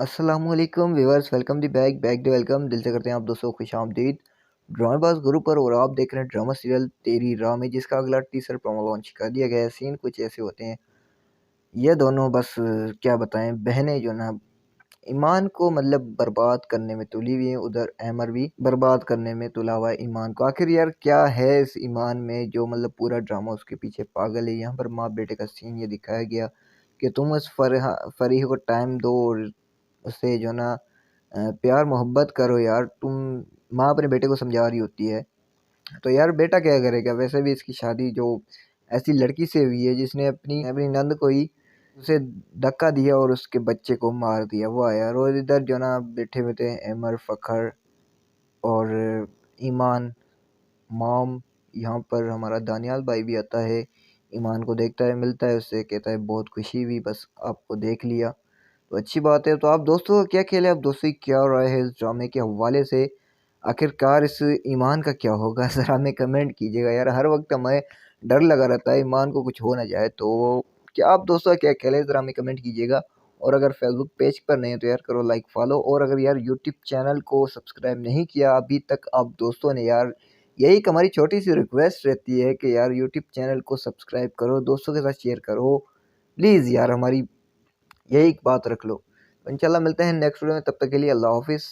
अस्सलामुअलैकुम viewers, welcome the back the welcome. दिल से करते हैं आप दोस्तों को खुशामदीद ड्रामेबाज गुरु पर। और आप देख रहे हैं ड्रामा सीरियल तेरी राह में, जिसका अगला टीजर प्रोमो लॉन्च कर दिया गया है। सीन कुछ ऐसे होते हैं, ये दोनों बस क्या बताएं, बहनें जो ना ईमान को मतलब बर्बाद करने में तुली हुई हैं। उधर अमर भी बर्बाद करने में तुला हुआ है ईमान को। आखिर यार क्या है इस ईमान में जो मतलब पूरा ड्रामा उसके पीछे पागल है। यहाँ पर माँ बेटे का सीन ये दिखाया गया कि तुम उस फरीह को टाइम दो और उससे जो ना प्यार मोहब्बत करो। यार तुम, माँ अपने बेटे को समझा रही होती है, तो यार बेटा क्या करेगा। वैसे भी इसकी शादी जो ऐसी लड़की से हुई है जिसने अपनी अपनी नंद को ही उसे धक्का दिया और उसके बच्चे को मार दिया। वो आया और इधर जो ना बैठे हुए थे अमर, फखर और ईमान, मॉम। यहाँ पर हमारा दानियाल भाई भी आता है, ईमान को देखता है, मिलता है उससे, कहता है बहुत खुशी हुई बस आपको देख लिया। तो अच्छी बात है। तो आप दोस्तों का क्या ख्याल है, आप दोस्तों की क्या राय है इस ड्रामे के हवाले से। आखिरकार इस ईमान का क्या होगा ज़रा हमें कमेंट कीजिएगा। यार हर वक्त हमें डर लगा रहता है ईमान को कुछ हो ना जाए। तो क्या आप दोस्तों का क्या ख्याल है, ज़रा हमें कमेंट कीजिएगा। और अगर फेसबुक पेज पर नहीं है तो यार करो लाइक फॉलो। और अगर यार यूट्यूब चैनल को सब्सक्राइब नहीं किया अभी तक आप दोस्तों ने, यार यही एक हमारी छोटी सी रिक्वेस्ट रहती है कि यार यूट्यूब चैनल को सब्सक्राइब करो, दोस्तों के साथ शेयर करो प्लीज़। यार हमारी यही एक बात रख लो। इंशाल्लाह मिलते हैं नेक्स्ट वीडियो में, तब तक के लिए अल्लाह हाफिज़।